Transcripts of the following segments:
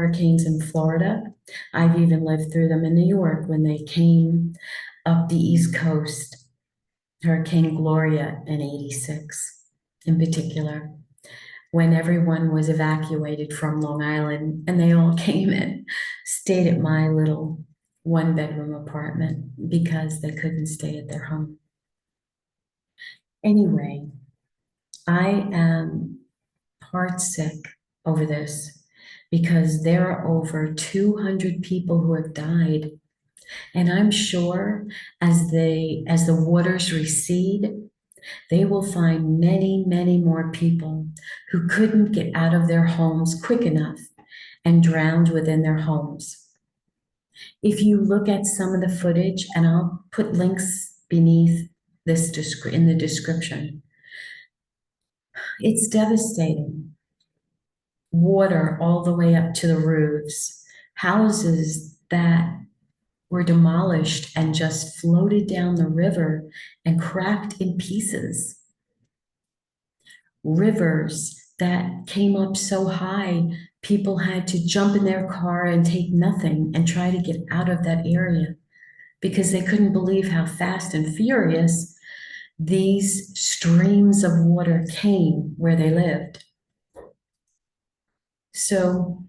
hurricanes in Florida. I've even lived through them in New York when they came up the East Coast. Hurricane Gloria in '86 in particular, when everyone was evacuated from Long Island and they all came and stayed at my little one-bedroom apartment because they couldn't stay at their home. Anyway, I am heartsick over this because there are over 200 people who have died. And I'm sure as the waters recede, they will find many, many more people who couldn't get out of their homes quick enough and drowned within their homes. If you look at some of the footage, and I'll put links beneath this in the description, it's devastating. Water all the way up to the roofs, houses that were demolished and just floated down the river and cracked in pieces. Rivers that came up so high, people had to jump in their car and take nothing and try to get out of that area because they couldn't believe how fast and furious these streams of water came where they lived. So,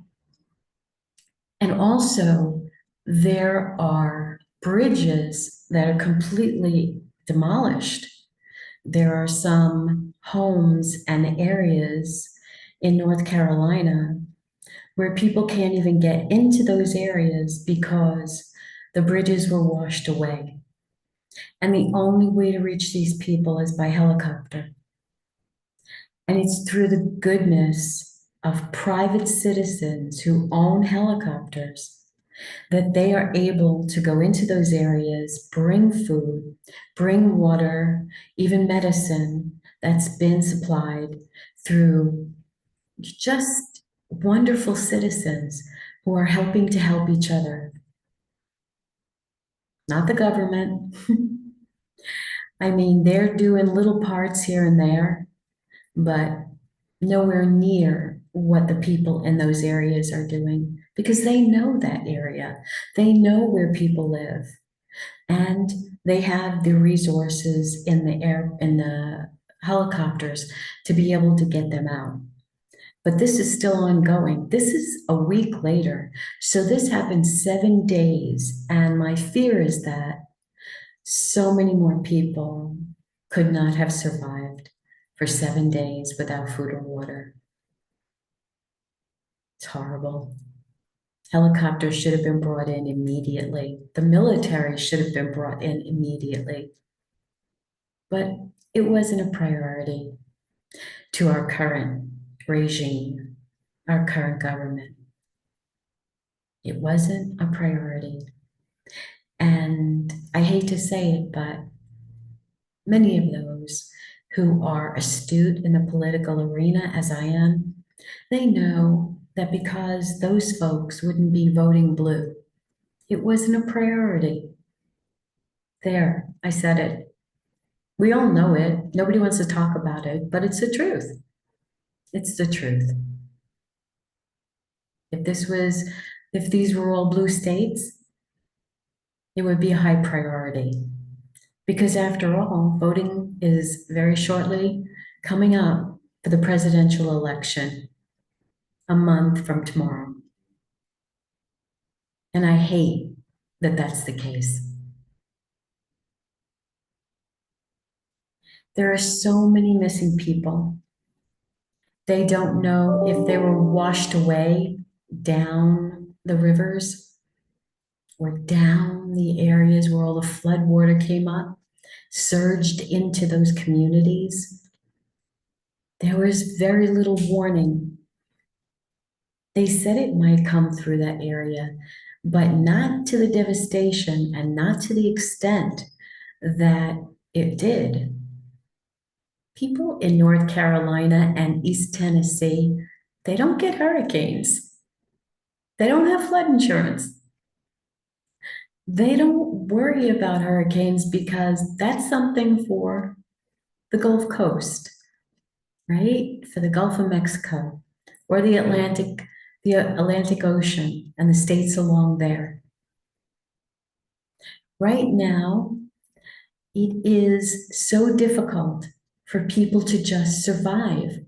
and also there are bridges that are completely demolished. There are some homes and areas in North Carolina where people can't even get into those areas because the bridges were washed away. And the only way to reach these people is by helicopter. And it's through the goodness of private citizens who own helicopters that they are able to go into those areas, bring food, bring water, even medicine that's been supplied through just wonderful citizens who are helping to help each other. Not the government. I mean, they're doing little parts here and there, but nowhere near what the people in those areas are doing because they know that area. They know where people live and they have the resources in the helicopters to be able to get them out. But this is still ongoing. This is a week later. So this happened 7 days. And my fear is that so many more people could not have survived for 7 days without food or water. It's horrible. Helicopters should have been brought in immediately. The military should have been brought in immediately. But it wasn't a priority to our current regime, our current government. It wasn't a priority. And I hate to say it, but many of those who are astute in the political arena, as I am, they know that because those folks wouldn't be voting blue, it wasn't a priority. There, I said it. We all know it. Nobody wants to talk about it, but it's the truth. It's the truth. If these were all blue states, it would be a high priority. Because after all, voting is very shortly coming up for the presidential election, a month from tomorrow. And I hate that that's the case. There are so many missing people. They don't know if they were washed away down the rivers or down the areas where all the flood water came up, surged into those communities. There was very little warning. They said it might come through that area, but not to the devastation and not to the extent that it did. People in North Carolina and East Tennessee, they don't get hurricanes. They don't have flood insurance. They don't worry about hurricanes because that's something for the Gulf Coast, right? For the Gulf of Mexico or the Atlantic the Atlantic Ocean and the states along there. Right now, it is so difficult for people to just survive.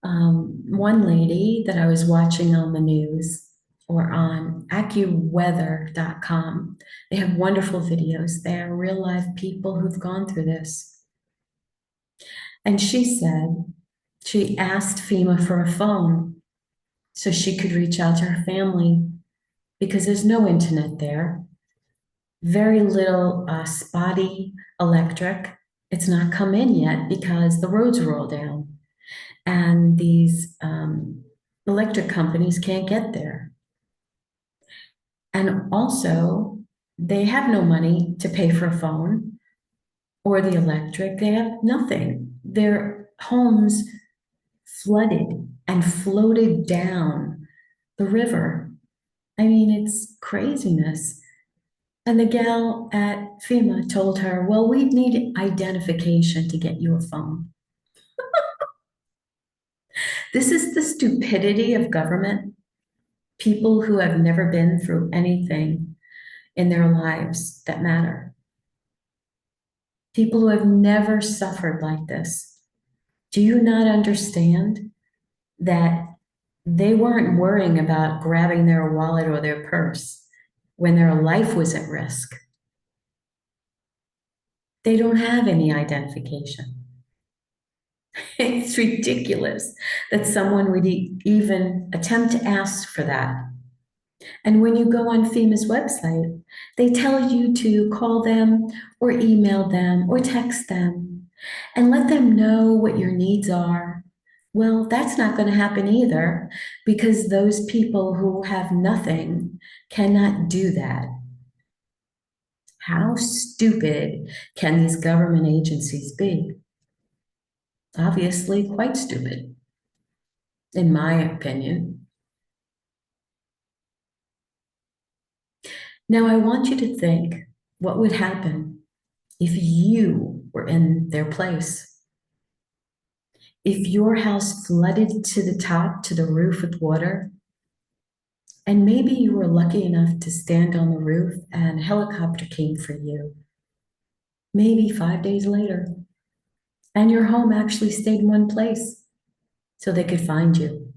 One lady that I was watching on the news or on AccuWeather.com, they have wonderful videos. They are real life people who've gone through this. And she said she asked FEMA for a phone so she could reach out to her family because there's no internet there, very little spotty electric. It's not come in yet because the roads are all down and these electric companies can't get there. And also, they have no money to pay for a phone or the electric. They have nothing. Their homes flooded and floated down the river. I mean, it's craziness. And the gal at FEMA told her, well, we need identification to get you a phone. This is the stupidity of government. People who have never been through anything in their lives that matter. People who have never suffered like this. Do you not understand that they weren't worrying about grabbing their wallet or their purse when their life was at risk? They don't have any identification. It's ridiculous that someone would even attempt to ask for that. And when you go on FEMA's website, they tell you to call them or email them or text them and let them know what your needs are. Well, that's not going to happen either because those people who have nothing cannot do that. How stupid can these government agencies be? Obviously, quite stupid, in my opinion. Now, I want you to think what would happen if you were in their place. If your house flooded to the top, to the roof with water, and maybe you were lucky enough to stand on the roof and a helicopter came for you, maybe 5 days later, and your home actually stayed in one place so they could find you.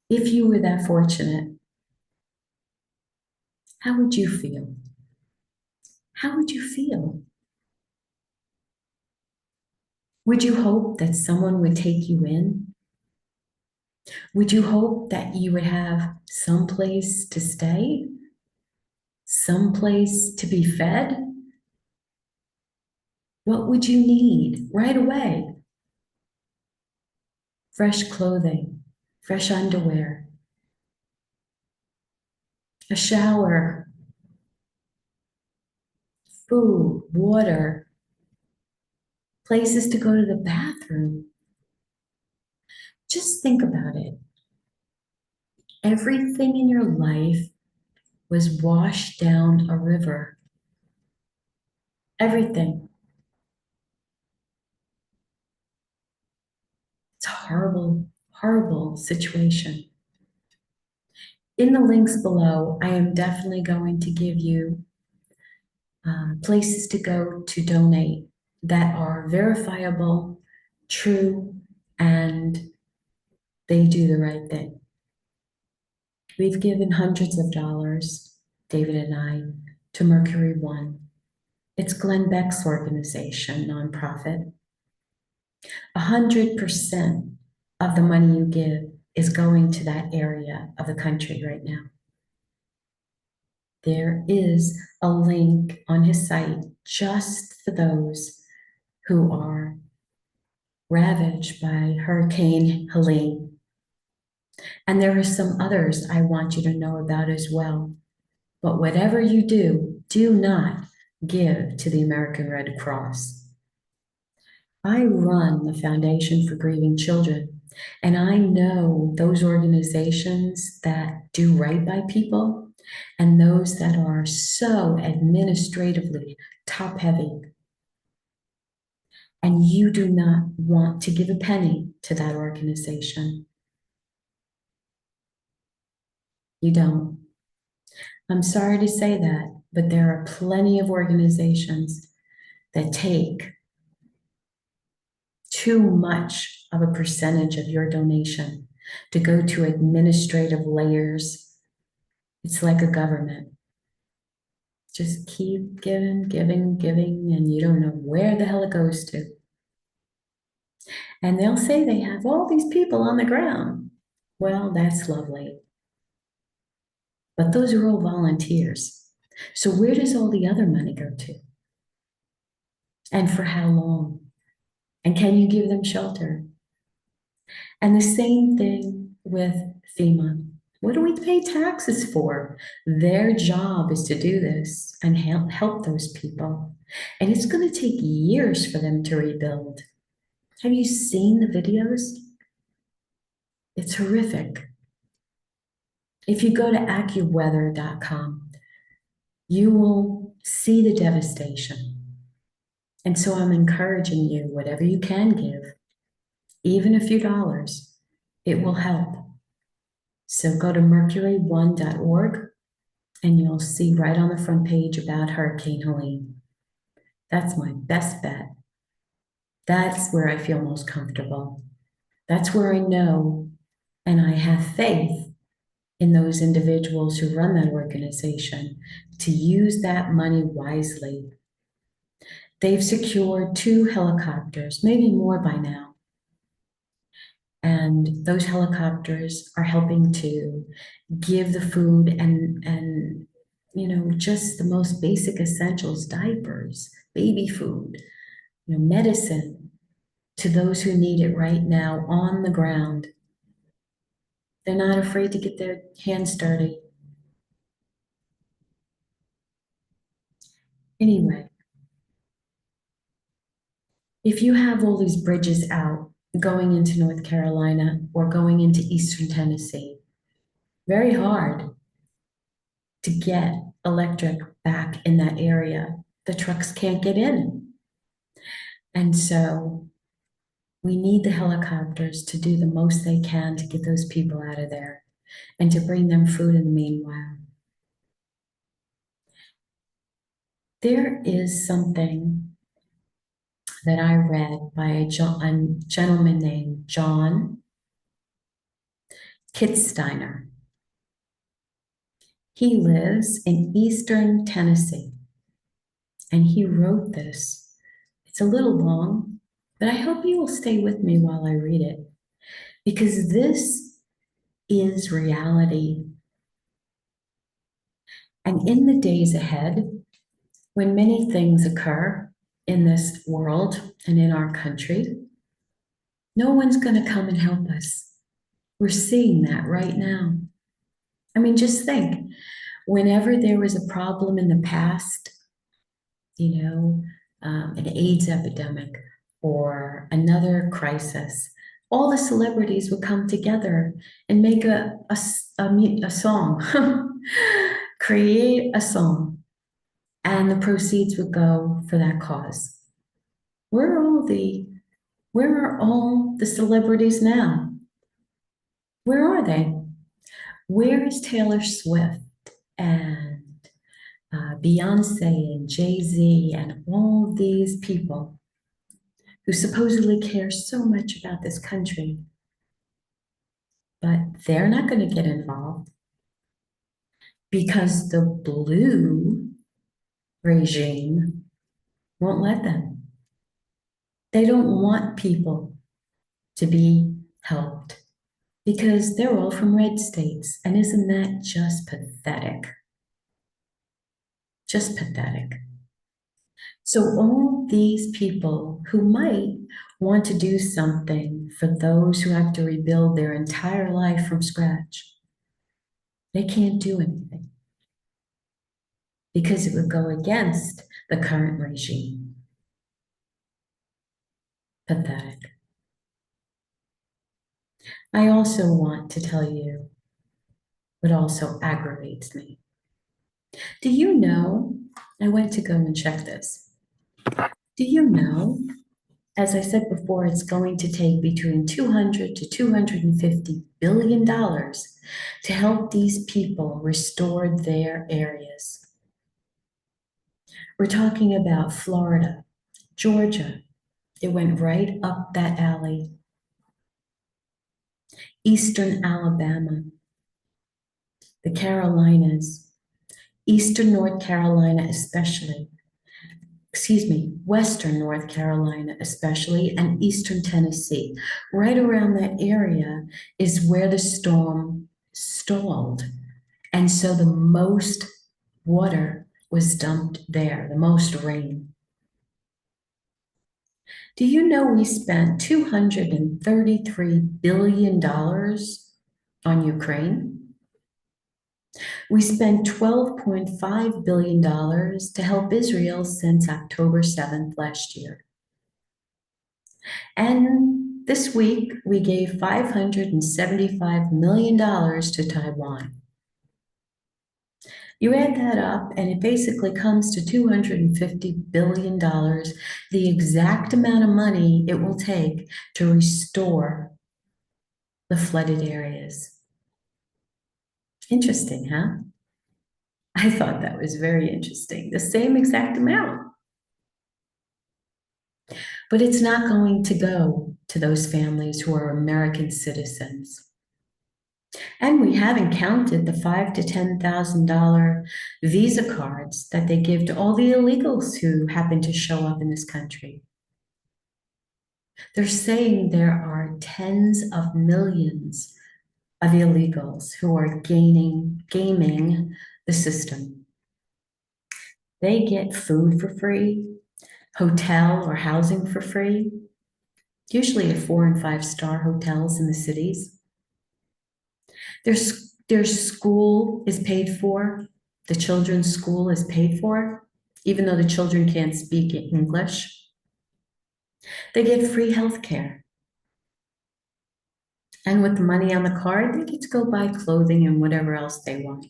If you were that fortunate, how would you feel? How would you feel? Would you hope that someone would take you in? Would you hope that you would have some place to stay? Some place to be fed? What would you need right away? Fresh clothing, fresh underwear, a shower, food, water, places to go to the bathroom. Just think about it. Everything in your life was washed down a river. Everything. It's a horrible, horrible situation. In the links below, I am definitely going to give you places to go to donate that are verifiable, true, and they do the right thing. We've given hundreds of dollars, David and I, to Mercury One. It's Glenn Beck's organization, nonprofit. 100% of the money you give is going to that area of the country right now. There is a link on his site just for those who are ravaged by Hurricane Helene. And there are some others I want you to know about as well. But whatever you do, do not give to the American Red Cross. I run the Foundation for Grieving Children, and I know those organizations that do right by people and those that are so administratively top heavy. And you do not want to give a penny to that organization. You don't. I'm sorry to say that, but there are plenty of organizations that take too much of a percentage of your donation to go to administrative layers. It's like a government. Just keep giving, giving, giving, and you don't know where the hell it goes to. And they'll say they have all these people on the ground. Well, that's lovely. But those are all volunteers. So where does all the other money go to? And for how long? And can you give them shelter? And the same thing with FEMA. What do we pay taxes for? Their job is to do this and help those people. And it's going to take years for them to rebuild. Have you seen the videos? It's horrific. If you go to AccuWeather.com, you will see the devastation. And so I'm encouraging you, whatever you can give, even a few dollars, it will help. So go to mercury1.org and you'll see right on the front page about Hurricane Helene. That's my best bet. That's where I feel most comfortable. That's where I know and I have faith in those individuals who run that organization to use that money wisely. They've secured 2 helicopters, maybe more by now. And those helicopters are helping to give the food and just the most basic essentials, diapers, baby food, medicine to those who need it right now on the ground. They're not afraid to get their hands dirty. Anyway, if you have all these bridges out going into North Carolina or going into Eastern Tennessee, very hard to get electric back in that area. The trucks can't get in. And so we need the helicopters to do the most they can to get those people out of there and to bring them food in the meanwhile. There is something that I read by a gentleman named John Kitsteiner. He lives in Eastern Tennessee, and he wrote this. It's a little long, but I hope you will stay with me while I read it, because this is reality. And in the days ahead, when many things occur in this world and in our country, no one's going to come and help us. We're seeing that right now. I mean, just think, whenever there was a problem in the past, an AIDS epidemic or another crisis, all the celebrities would come together and make a song, create a song, and the proceeds would go for that cause. Where are all the celebrities now? Where are they? Where is Taylor Swift and Beyonce and Jay-Z and all these people who supposedly care so much about this country? But they're not going to get involved because the blue regime won't let them. They don't want people to be helped because they're all from red states. And isn't that just pathetic? Just pathetic. So all these people who might want to do something for those who have to rebuild their entire life from scratch, they can't do anything because it would go against the current regime. Pathetic. I also want to tell you what also aggravates me. Do you know, I went to go and check this. Do you know As I said before, it's going to take between 200 to 250 billion dollars to help these people restore their areas. We're talking about Florida, Georgia. It went right up that alley. Eastern Alabama, the Carolinas, Eastern North Carolina especially, Western North Carolina especially, and Eastern Tennessee. Right around that area is where the storm stalled. And so the most water was dumped there, the most rain. Do you know we spent $233 billion on Ukraine? We spent $12.5 billion to help Israel since October 7th last year. And this week, we gave $575 million to Taiwan. You add that up, and it basically comes to $250 billion, the exact amount of money it will take to restore the flooded areas. Interesting, huh? I thought that was very interesting. The same exact amount. But it's not going to go to those families who are American citizens. And we haven't counted the $5,000 to $10,000 Visa cards that they give to all the illegals who happen to show up in this country. They're saying there are tens of millions of illegals who are gaming the system. They get food for free, hotel or housing for free, usually at 4 and 5-star hotels in the cities. Their school is paid for. The children's school is paid for, even though the children can't speak English. They get free health care. And with the money on the card, they get to go buy clothing and whatever else they want.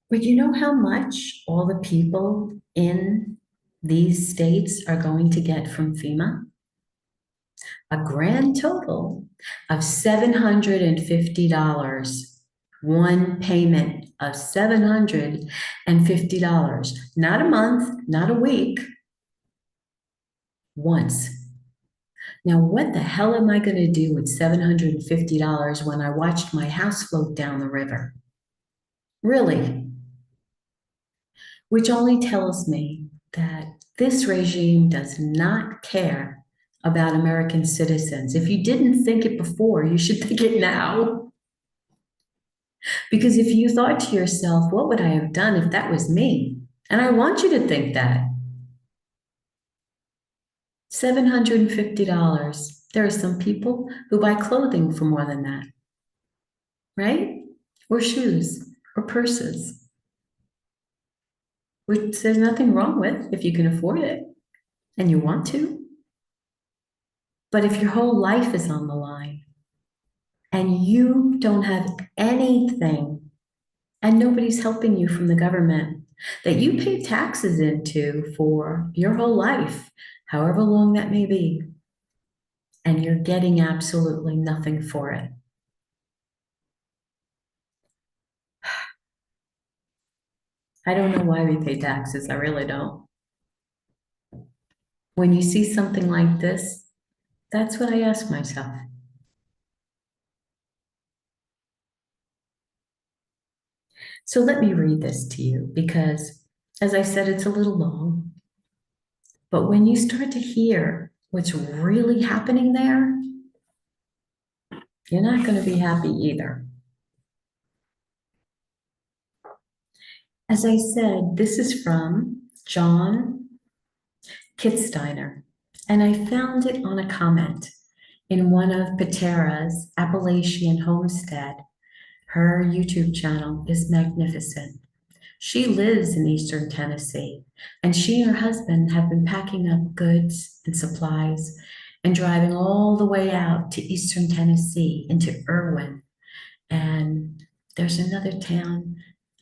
But you know how much all the people in these states are going to get from FEMA? A grand total of $750. One payment of $750. Not a month, not a week, once. Now, what the hell am I going to do with $750 when I watched my house float down the river? Really? Which only tells me that this regime does not care about American citizens. If you didn't think it before, you should think it now. Because if you thought to yourself, what would I have done if that was me? And I want you to think that. $750. There are some people who buy clothing for more than that, right? Or shoes or purses, which there's nothing wrong with if you can afford it and you want to. But if your whole life is on the line and you don't have anything and nobody's helping you from the government that you pay taxes into for your whole life, however long that may be, and you're getting absolutely nothing for it. I don't know why we pay taxes. I really don't. When you see something like this, that's what I ask myself. So let me read this to you because, as I said, it's a little long. But when you start to hear what's really happening there, you're not going to be happy either. As I said, this is from John Kitsteiner, and I found it on a comment in one of Patera's Appalachian Homestead. Her YouTube channel is magnificent. She lives in Eastern Tennessee, and she and her husband have been packing up goods and supplies and driving all the way out to Eastern Tennessee into Irwin. And there's another town,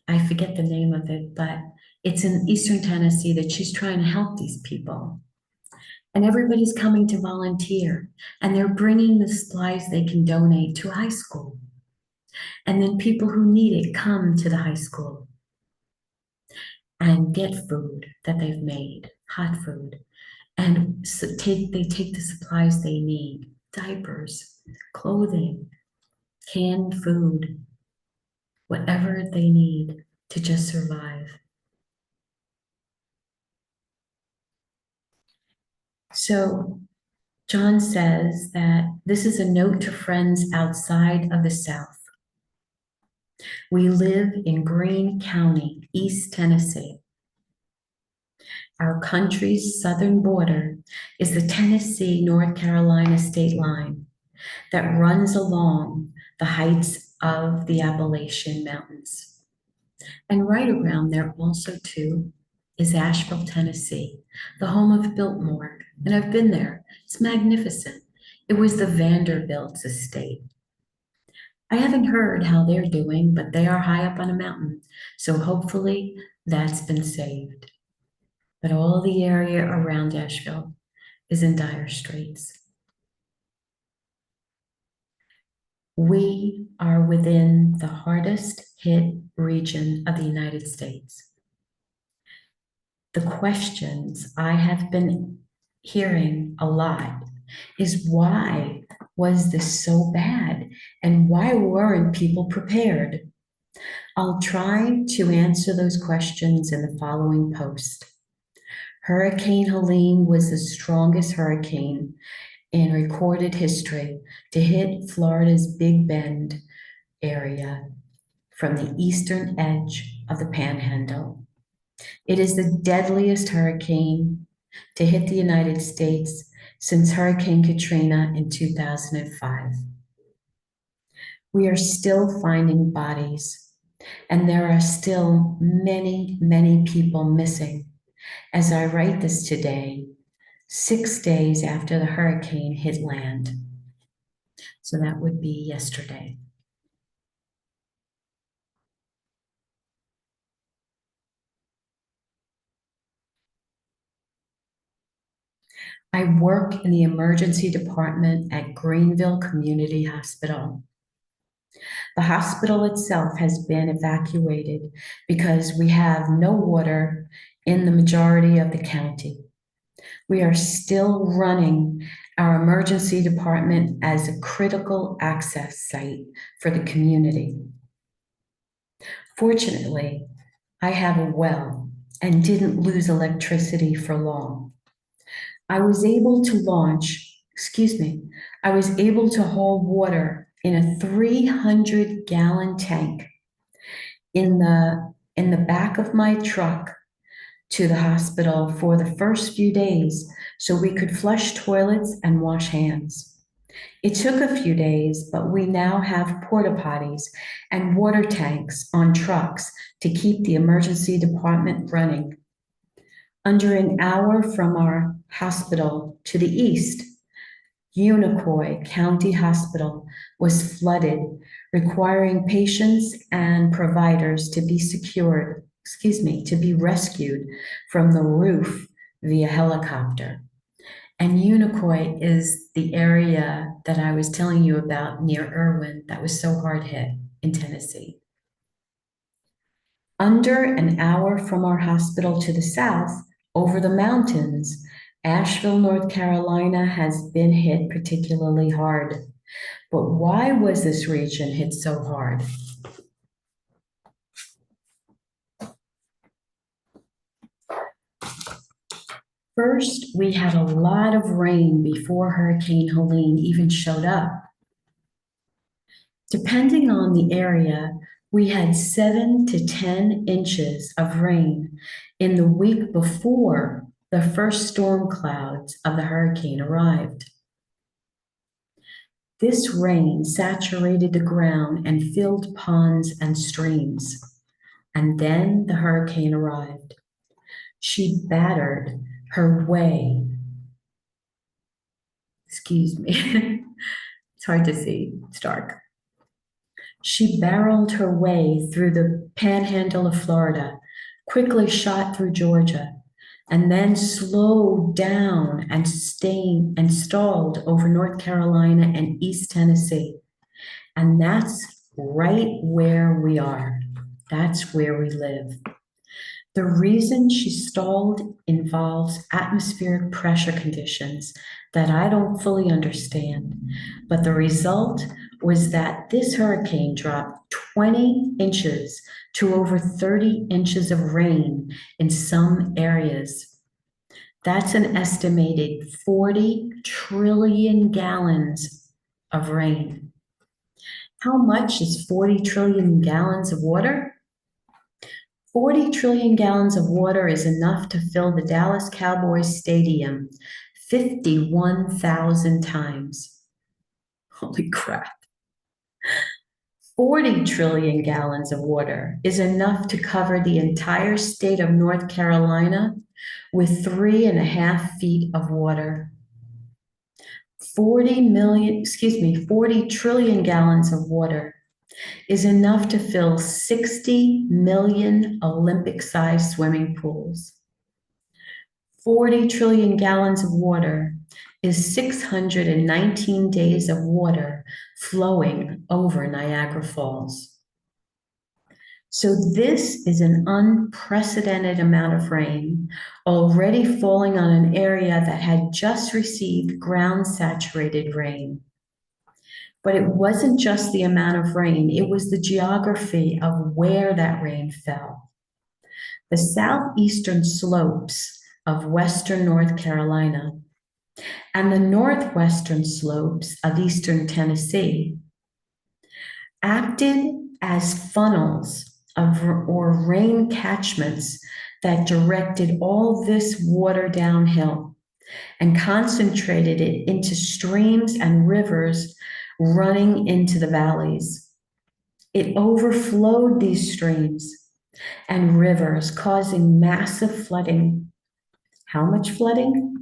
I forget the name of it, but it's in Eastern Tennessee that she's trying to help these people. And everybody's coming to volunteer, and they're bringing the supplies they can donate to high school. And then people who need it come to the high school and get food that they've made, hot food, and they take the supplies they need, diapers, clothing, canned food, whatever they need to just survive. So John says that this is a note to friends outside of the South. We live in Greene County, East Tennessee. Our country's southern border is the Tennessee-North Carolina state line that runs along the heights of the Appalachian Mountains. And right around there also too is Asheville, Tennessee, the home of Biltmore. And I've been there. It's magnificent. It was the Vanderbilt's estate. I haven't heard how they're doing, but they are high up on a mountain. So hopefully that's been saved. But all the area around Asheville is in dire straits. We are within the hardest hit region of the United States. The questions I have been hearing a lot is why was this so bad? And why weren't people prepared? I'll try to answer those questions in the following post. Hurricane Helene was the strongest hurricane in recorded history to hit Florida's Big Bend area from the eastern edge of the Panhandle. It is the deadliest hurricane to hit the United States since Hurricane Katrina in 2005. We are still finding bodies, and there are still many, many people missing. As I write this today, 6 days after the hurricane hit land. So that would be yesterday. I work in the emergency department at Greenville Community Hospital. The hospital itself has been evacuated because we have no water in the majority of the county. We are still running our emergency department as a critical access site for the community. Fortunately, I have a well and didn't lose electricity for long. I was able to hold water in a 300-gallon tank in the back of my truck to the hospital for the first few days so we could flush toilets and wash hands. It took a few days, but we now have porta potties and water tanks on trucks to keep the emergency department running. Under an hour from our hospital to the east, Unicoi County Hospital was flooded, requiring patients and providers to be rescued from the roof via helicopter. And Unicoi is the area that I was telling you about near Irwin that was so hard hit in Tennessee. Under an hour from our hospital to the south, over the mountains, Asheville, North Carolina has been hit particularly hard. But why was this region hit so hard? First, we had a lot of rain before Hurricane Helene even showed up. Depending on the area, we had 7 to 10 inches of rain in the week before the first storm clouds of the hurricane arrived. This rain saturated the ground and filled ponds and streams. And then the hurricane arrived. She battered her way. It's hard to see, it's dark. She barreled her way through the panhandle of Florida, quickly shot through Georgia, and then slowed down and stalled over North Carolina and East Tennessee. And that's right where we are. That's where we live. The reason she stalled involves atmospheric pressure conditions that I don't fully understand, but the result was that this hurricane dropped 20 inches to over 30 inches of rain in some areas. That's an estimated 40 trillion gallons of rain. How much is 40 trillion gallons of water? 40 trillion gallons of water is enough to fill the Dallas Cowboys Stadium 51,000 times. Holy crap. 40 trillion gallons of water is enough to cover the entire state of North Carolina with 3.5 feet of water. 40 trillion gallons of water is enough to fill 60 million Olympic-sized swimming pools. 40 trillion gallons of water is 619 days of water flowing over Niagara Falls. So this is an unprecedented amount of rain already falling on an area that had just received ground-saturated rain. But it wasn't just the amount of rain, it was the geography of where that rain fell. The southeastern slopes of western North Carolina and the northwestern slopes of eastern Tennessee acted as funnels or rain catchments that directed all this water downhill and concentrated it into streams and rivers running into the valleys. It overflowed these streams and rivers, causing massive flooding. How much flooding?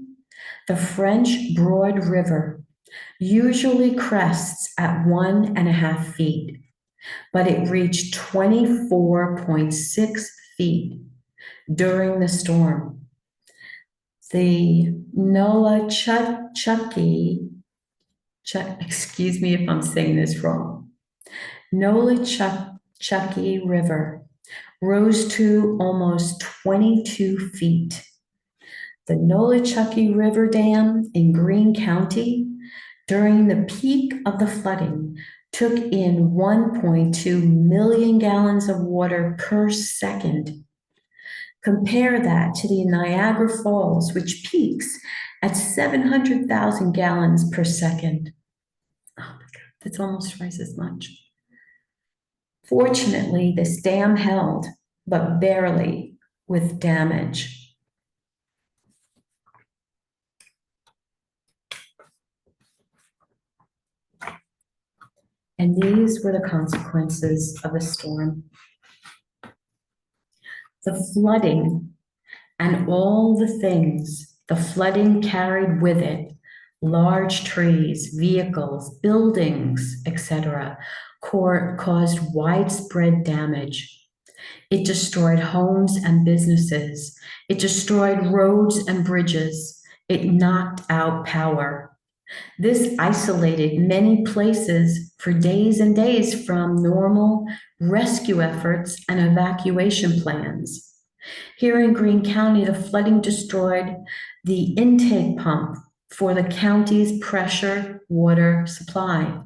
The French Broad River usually crests at 1.5 feet, but it reached 24.6 feet during the storm. The excuse me if I'm saying this wrong, Nolichucky River rose to almost 22 feet. The Nolichucky River Dam in Greene County, during the peak of the flooding, took in 1.2 million gallons of water per second. Compare that to the Niagara Falls, which peaks at 700,000 gallons per second. Oh my God, that's almost twice as much. Fortunately, this dam held, but barely, with damage. And these were the consequences of the storm. The flooding and all the things the flooding carried with it, large trees, vehicles, buildings, etc., caused widespread damage. It destroyed homes and businesses. It destroyed roads and bridges. It knocked out power. This isolated many places for days and days from normal rescue efforts and evacuation plans. Here in Greene County, the flooding destroyed the intake pump for the county's pressure water supply.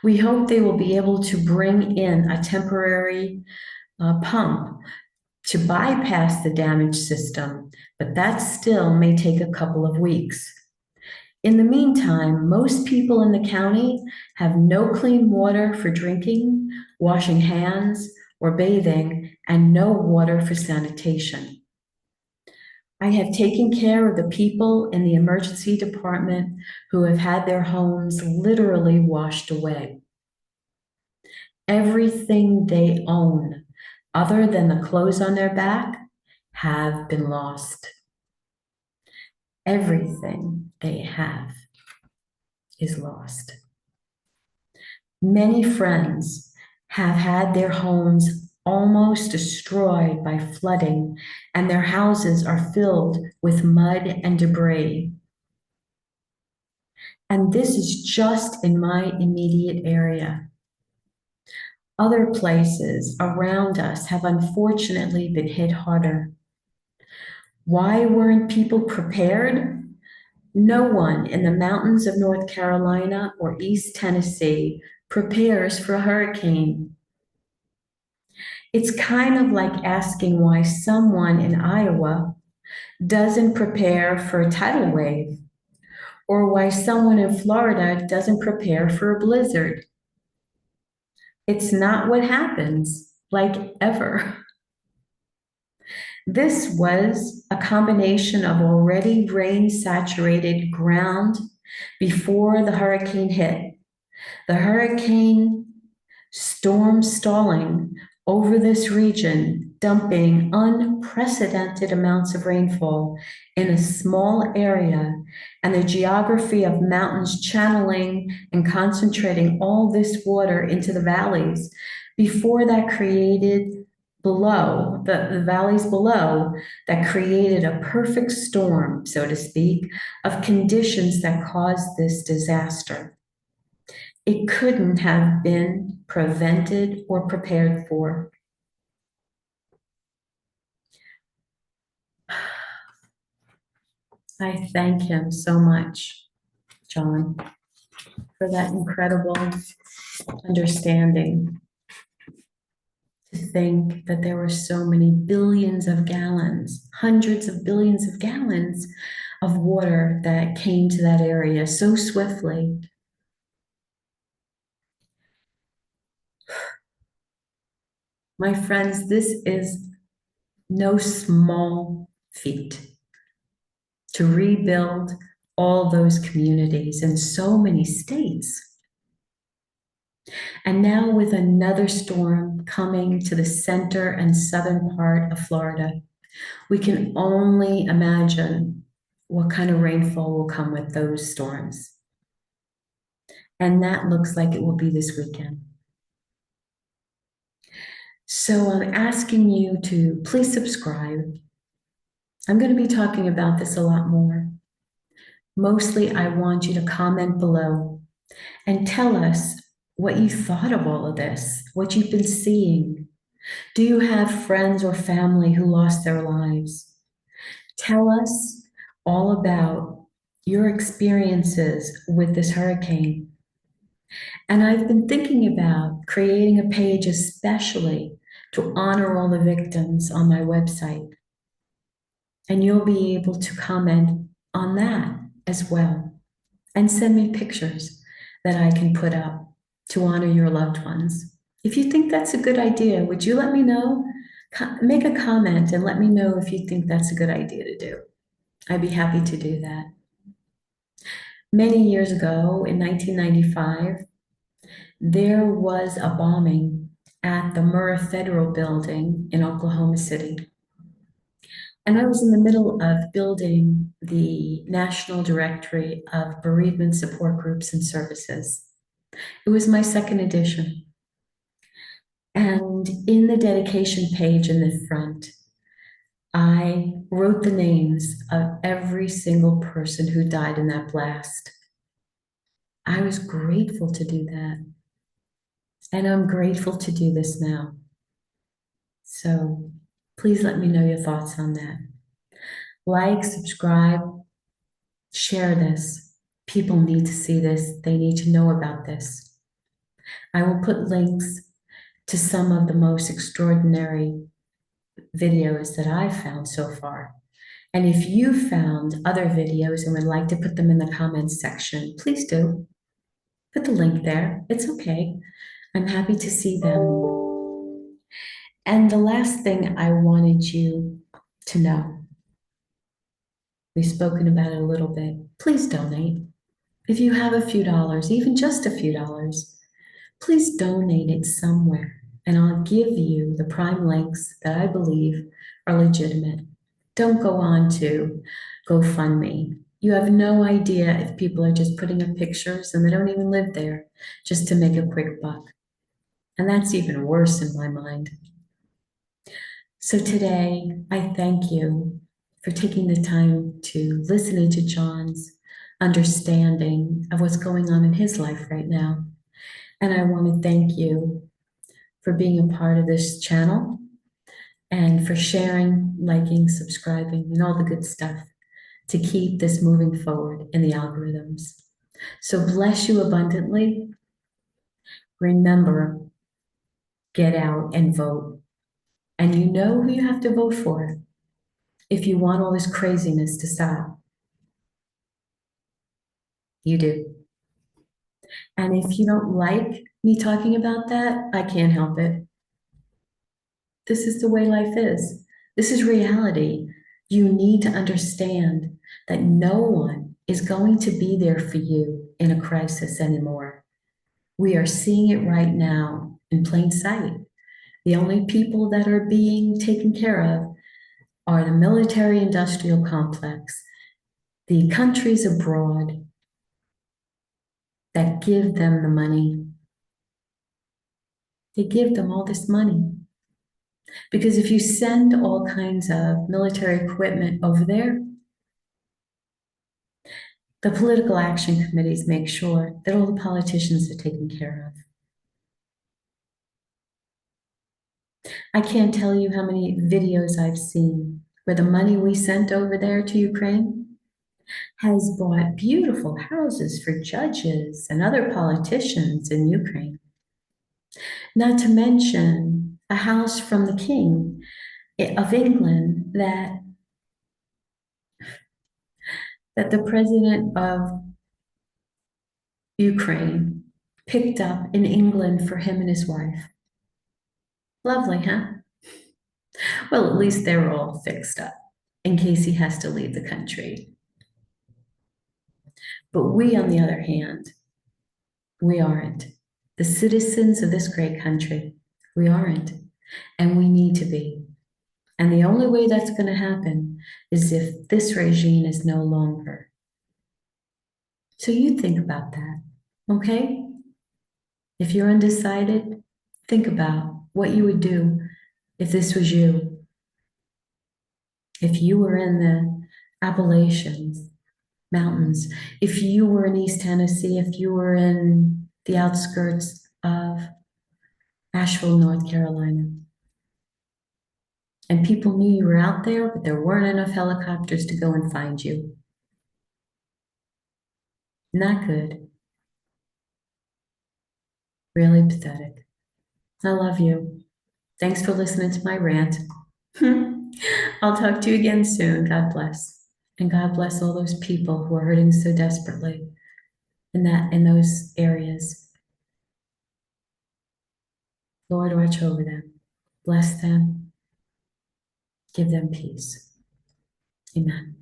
We hope they will be able to bring in a temporary pump to bypass the damaged system, but that still may take a couple of weeks. In the meantime, most people in the county have no clean water for drinking, washing hands, or bathing, and no water for sanitation. I have taken care of the people in the emergency department who have had their homes literally washed away. Everything they own, other than the clothes on their back, have been lost. Everything they have is lost. Many friends have had their homes almost destroyed by flooding, and their houses are filled with mud and debris. And this is just in my immediate area. Other places around us have unfortunately been hit harder. Why weren't people prepared? No one in the mountains of North Carolina or East Tennessee prepares for a hurricane. It's kind of like asking why someone in Iowa doesn't prepare for a tidal wave, or why someone in Florida doesn't prepare for a blizzard. It's not what happens, like ever. This was a combination of already rain-saturated ground before the hurricane hit. The hurricane storm stalling over this region, dumping unprecedented amounts of rainfall in a small area, and the geography of mountains channeling and concentrating all this water into the valleys. Before that created below, the valleys below, that created a perfect storm, so to speak, of conditions that caused this disaster. It couldn't have been prevented or prepared for. I thank him so much, John, for that incredible understanding. To think that there were so many billions of gallons, hundreds of billions of gallons of water that came to that area so swiftly. My friends, this is no small feat to rebuild all those communities in so many states. And now, with another storm coming to the center and southern part of Florida, we can only imagine what kind of rainfall will come with those storms. And that looks like it will be this weekend. So I'm asking you to please subscribe. I'm going to be talking about this a lot more. Mostly, I want you to comment below and tell us what you thought of all of this, what you've been seeing. Do you have friends or family who lost their lives? Tell us all about your experiences with this hurricane. And I've been thinking about creating a page especially to honor all the victims on my website. And you'll be able to comment on that as well. And send me pictures that I can put up to honor your loved ones. If you think that's a good idea, would you let me know? Make a comment and let me know if you think that's a good idea to do. I'd be happy to do that. Many years ago, in 1995, there was a bombing at the Murrah Federal Building in Oklahoma City. And I was in the middle of building the National Directory of Bereavement Support Groups and Services. It was my second edition. And in the dedication page in the front, I wrote the names of every single person who died in that blast. I was grateful to do that. And I'm grateful to do this now. So please let me know your thoughts on that. Like, subscribe, share this. People need to see this. They need to know about this. I will put links to some of the most extraordinary videos that I've found so far. And if you found other videos and would like to put them in the comments section, please do. Put the link there. It's okay. I'm happy to see them. And the last thing I wanted you to know, we've spoken about it a little bit. Please donate. If you have a few dollars, even just a few dollars, please donate it somewhere. And I'll give you the prime links that I believe are legitimate. Don't go on to GoFundMe. You have no idea if people are just putting up pictures and they don't even live there just to make a quick buck. And that's even worse in my mind. So today, I thank you for taking the time to listen into John's understanding of what's going on in his life right now. And I want to thank you for being a part of this channel and for sharing, liking, subscribing, and all the good stuff to keep this moving forward in the algorithms. So bless you abundantly. Remember, get out and vote. And you know who you have to vote for if you want all this craziness to stop. You do. And if you don't like me talking about that, I can't help it. This is the way life is. This is reality. You need to understand that no one is going to be there for you in a crisis anymore. We are seeing it right now in plain sight. The only people that are being taken care of are the military industrial complex, the countries abroad that give them the money. They give them all this money. Because if you send all kinds of military equipment over there, the political action committees make sure that all the politicians are taken care of. I can't tell you how many videos I've seen where the money we sent over there to Ukraine has bought beautiful houses for judges and other politicians in Ukraine. Not to mention a house from the King of England that the president of Ukraine picked up in England for him and his wife. Lovely, huh? Well, at least they're all fixed up in case he has to leave the country. But we, on the other hand, we aren't. The citizens of this great country, we aren't. And we need to be. And the only way that's going to happen is if this regime is no longer. So you think about that, okay? If you're undecided, think about what you would do if this was you. If you were in the Appalachians Mountains, if you were in East Tennessee, if you were in the outskirts of Asheville, North Carolina, and people knew you were out there, but there weren't enough helicopters to go and find you. Not good. Really pathetic. I love you. Thanks for listening to my rant. I'll talk to you again soon. God bless. And God bless all those people who are hurting so desperately in those areas. Lord, watch over them. Bless them. Give them peace. Amen.